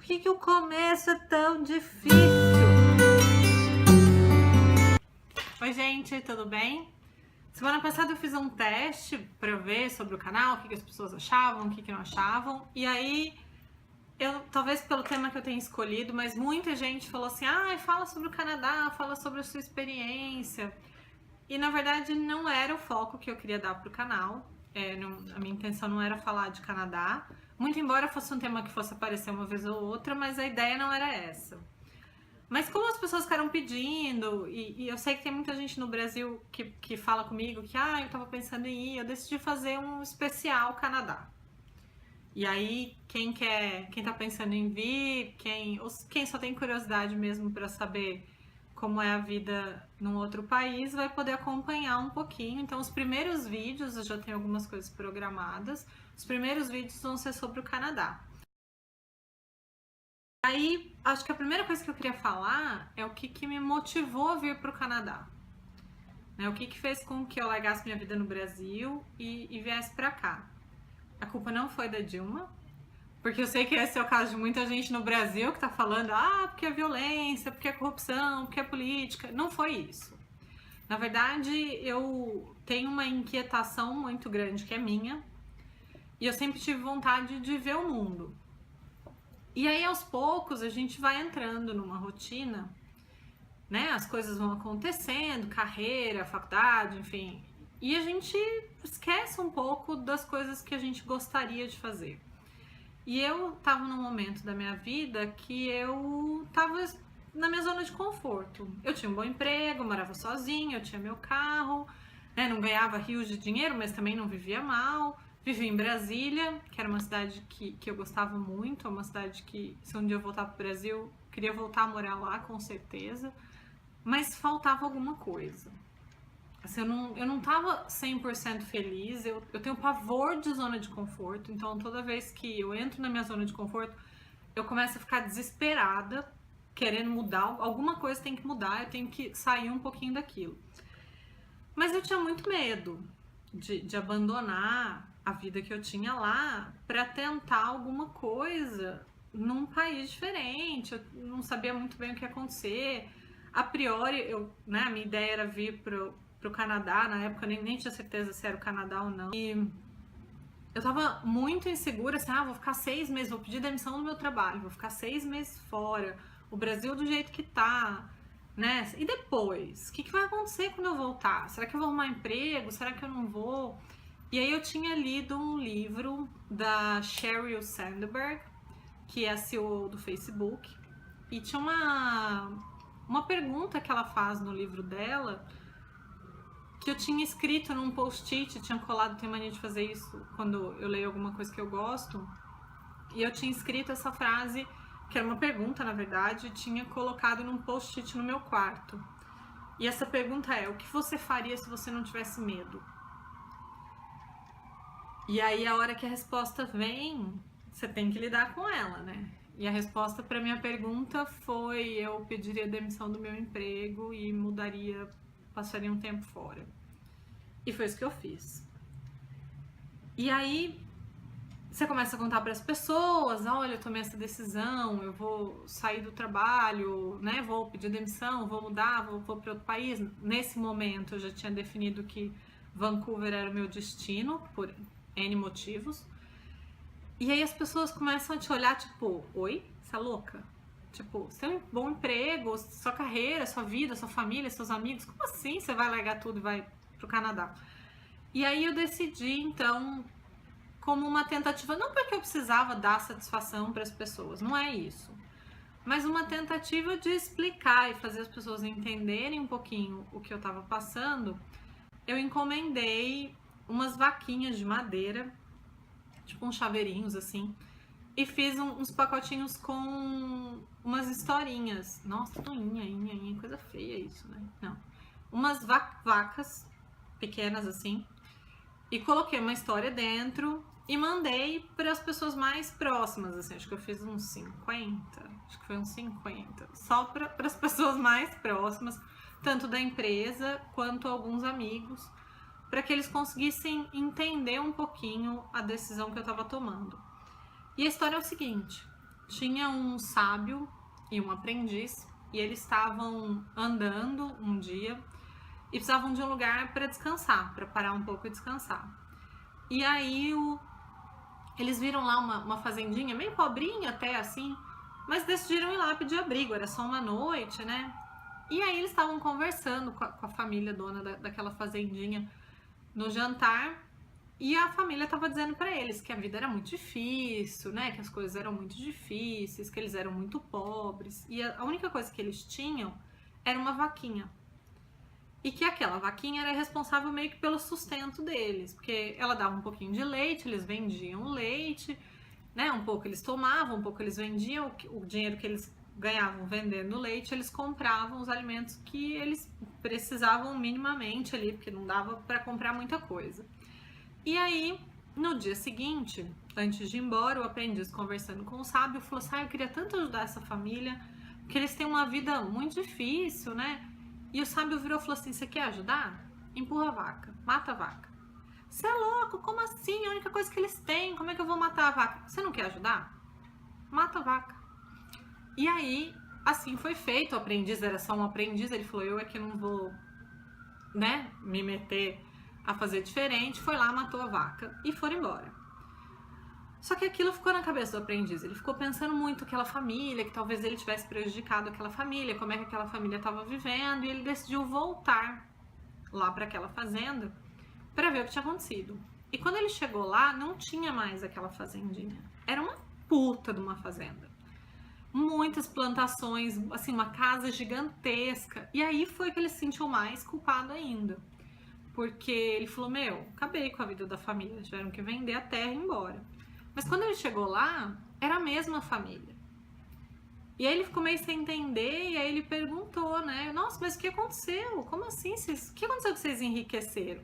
que o começo é tão difícil? Oi, gente, tudo bem? Semana passada eu fiz um teste pra ver sobre o canal, o que as pessoas achavam, o que não achavam. E aí, talvez pelo tema que eu tenha escolhido, mas muita gente falou assim, fala sobre o Canadá, fala sobre a sua experiência. E na verdade não era o foco que eu queria dar pro canal. A minha intenção não era falar de Canadá, muito embora fosse um tema que fosse aparecer uma vez ou outra, mas a ideia não era essa. Mas como as pessoas ficaram pedindo, e eu sei que tem muita gente no Brasil que fala comigo que eu tava pensando em ir, eu decidi fazer um especial Canadá. E aí, quem tá pensando em vir, quem só tem curiosidade mesmo para saber como é a vida num outro país, vai poder acompanhar um pouquinho. Então, os primeiros vídeos, eu já tenho algumas coisas programadas, os primeiros vídeos vão ser sobre o Canadá. Aí, acho que a primeira coisa que eu queria falar é o que me motivou a vir para o Canadá. O que fez com que eu largasse minha vida no Brasil e viesse para cá. A culpa não foi da Dilma, porque eu sei que esse é o caso de muita gente no Brasil que tá falando, porque é violência, porque é corrupção, porque é política. Não foi isso. Na verdade, eu tenho uma inquietação muito grande que é minha, e eu sempre tive vontade de ver o mundo. E aí, aos poucos, a gente vai entrando numa rotina, né? As coisas vão acontecendo, carreira, faculdade, enfim. E a gente esquece um pouco das coisas que a gente gostaria de fazer. E eu tava num momento da minha vida que eu tava na minha zona de conforto. Eu tinha um bom emprego, eu morava sozinha, eu tinha meu carro, né? Não ganhava rios de dinheiro, mas também não vivia mal. Vivi em Brasília, que era uma cidade que eu gostava muito, é uma cidade que, se um dia eu voltar pro Brasil, queria voltar a morar lá, com certeza. Mas faltava alguma coisa. Assim, eu não tava 100% feliz, eu tenho pavor de zona de conforto, então toda vez que eu entro na minha zona de conforto, eu começo a ficar desesperada, querendo mudar, alguma coisa tem que mudar, eu tenho que sair um pouquinho daquilo. Mas eu tinha muito medo de abandonar a vida que eu tinha lá para tentar alguma coisa num país diferente, eu não sabia muito bem o que ia acontecer. A priori, a minha ideia era vir pro Canadá, na época eu nem tinha certeza se era o Canadá ou não. E eu tava muito insegura, assim, vou ficar 6 meses, vou pedir demissão do meu trabalho, vou ficar 6 meses fora, o Brasil do jeito que tá, né? E depois? O que vai acontecer quando eu voltar? Será que eu vou arrumar emprego? Será que eu não vou? E aí eu tinha lido um livro da Sheryl Sandberg, que é a CEO do Facebook, e tinha uma pergunta que ela faz no livro dela, que eu tinha escrito num post-it, tinha colado, tenho mania de fazer isso quando eu leio alguma coisa que eu gosto, e eu tinha escrito essa frase, que era uma pergunta, na verdade, tinha colocado num post-it no meu quarto. E essa pergunta é, o que você faria se você não tivesse medo? E aí, a hora que a resposta vem, você tem que lidar com ela, né? E a resposta para minha pergunta foi, eu pediria demissão do meu emprego e passaria um tempo fora. E foi isso que eu fiz. E aí, você começa a contar para as pessoas, olha, eu tomei essa decisão, eu vou sair do trabalho, né? Vou pedir demissão, vou mudar, vou para outro país. Nesse momento, eu já tinha definido que Vancouver era o meu destino, por N motivos. E aí as pessoas começam a te olhar, tipo, oi, você é louca? Tipo, você tem um bom emprego, sua carreira, sua vida, sua família, seus amigos, como assim você vai largar tudo e vai pro Canadá? E aí eu decidi, então, como uma tentativa, não porque eu precisava dar satisfação para as pessoas, não é isso, mas uma tentativa de explicar e fazer as pessoas entenderem um pouquinho o que eu estava passando. Eu encomendei umas vaquinhas de madeira, tipo uns chaveirinhos assim, e fiz uns pacotinhos com umas historinhas. Nossa, inha, coisa feia isso, né? Não. Umas vacas pequenas assim, e coloquei uma história dentro e mandei para as pessoas mais próximas, assim, acho que eu fiz uns 50, acho que foi uns 50, só para as pessoas mais próximas, tanto da empresa quanto alguns amigos, para que eles conseguissem entender um pouquinho a decisão que eu estava tomando. E a história é o seguinte, tinha um sábio e um aprendiz, e eles estavam andando um dia e precisavam de um lugar para descansar, para parar um pouco e descansar. E aí eles viram lá uma fazendinha, meio pobrinha até assim, mas decidiram ir lá pedir abrigo, era só uma noite, né? E aí eles estavam conversando com a família dona daquela fazendinha no jantar, e a família estava dizendo para eles que a vida era muito difícil, né? Que as coisas eram muito difíceis, que eles eram muito pobres, e a única coisa que eles tinham era uma vaquinha. E que aquela vaquinha era responsável meio que pelo sustento deles, porque ela dava um pouquinho de leite, eles vendiam o leite, né? Um pouco eles tomavam, um pouco eles vendiam, o dinheiro que eles ganhavam vendendo leite, eles compravam os alimentos que eles precisavam minimamente ali, porque não dava para comprar muita coisa. E aí, no dia seguinte, antes de ir embora, o aprendiz conversando com o sábio falou assim: eu queria tanto ajudar essa família, porque eles têm uma vida muito difícil, né? E o sábio virou e falou assim: você quer ajudar? Empurra a vaca, mata a vaca. Você é louco? Como assim? A única coisa que eles têm, como é que eu vou matar a vaca? Você não quer ajudar? Mata a vaca. E aí, assim foi feito. O aprendiz era só um aprendiz, ele falou: eu é que não vou, né, me meter a fazer diferente. Foi lá, matou a vaca e foram embora. Só que aquilo ficou na cabeça do aprendiz, ele ficou pensando muito aquela família, que talvez ele tivesse prejudicado aquela família, como é que aquela família estava vivendo, e ele decidiu voltar lá para aquela fazenda para ver o que tinha acontecido. E quando ele chegou lá, não tinha mais aquela fazendinha, era uma puta de uma fazenda. Muitas plantações, assim, uma casa gigantesca. E aí foi que ele se sentiu mais culpado ainda. Porque ele falou: meu, acabei com a vida da família, tiveram que vender a terra e ir embora. Mas quando ele chegou lá, era a mesma família. E aí ele ficou meio sem entender, e aí ele perguntou, né? Nossa, mas o que aconteceu? Como assim? O que aconteceu que vocês enriqueceram?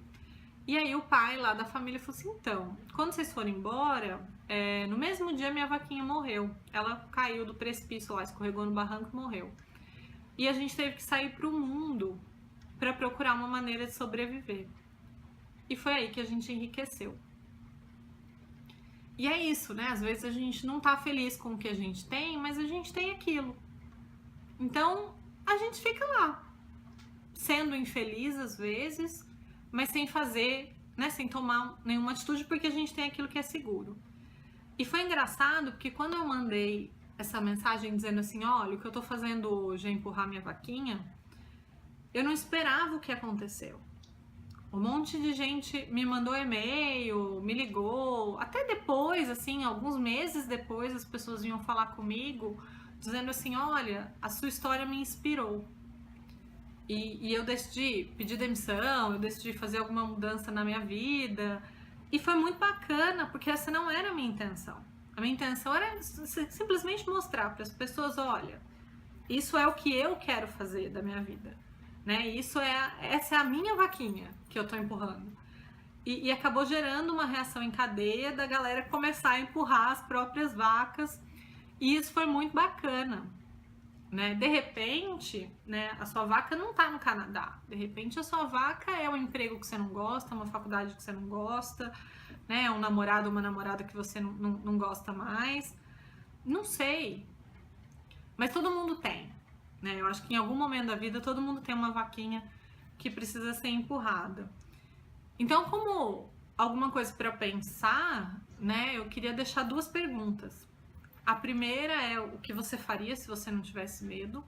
E aí o pai lá da família falou assim: então, quando vocês foram embora, no mesmo dia minha vaquinha morreu. Ela caiu do precipício lá, escorregou no barranco e morreu. E a gente teve que sair pro mundo para procurar uma maneira de sobreviver. E foi aí que a gente enriqueceu. E é isso, né? Às vezes a gente não tá feliz com o que a gente tem, mas a gente tem aquilo. Então, a gente fica lá, sendo infeliz às vezes, mas sem fazer, né? Sem tomar nenhuma atitude, porque a gente tem aquilo que é seguro. E foi engraçado, porque quando eu mandei essa mensagem dizendo assim: olha, o que eu tô fazendo hoje é empurrar minha vaquinha, eu não esperava o que aconteceu. Um monte de gente me mandou e-mail, me ligou, até depois, assim, alguns meses depois, as pessoas vinham falar comigo, dizendo assim: olha, a sua história me inspirou. E eu decidi pedir demissão, eu decidi fazer alguma mudança na minha vida. E foi muito bacana, porque essa não era a minha intenção. A minha intenção era simplesmente mostrar para as pessoas: olha, isso é o que eu quero fazer da minha vida. Né? Essa é a minha vaquinha que eu tô empurrando. E acabou gerando uma reação em cadeia da galera começar a empurrar as próprias vacas. E isso foi muito bacana. Né? De repente, né, a sua vaca não tá no Canadá. De repente, a sua vaca é um emprego que você não gosta, uma faculdade que você não gosta, né, um namorado ou uma namorada que você não gosta mais. Não sei. Mas todo mundo tem. Né? Eu acho que em algum momento da vida todo mundo tem uma vaquinha que precisa ser empurrada. Então, como alguma coisa para pensar, né, eu queria deixar duas perguntas. A primeira é: o que você faria se você não tivesse medo?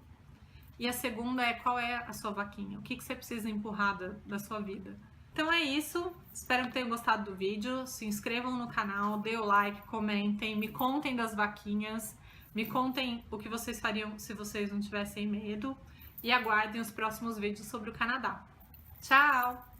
E a segunda é: qual é a sua vaquinha? O que você precisa empurrar da sua vida? Então é isso, espero que tenham gostado do vídeo. Se inscrevam no canal, dê o like, comentem, me contem das vaquinhas. Me contem o que vocês fariam se vocês não tivessem medo. E aguardem os próximos vídeos sobre o Canadá. Tchau!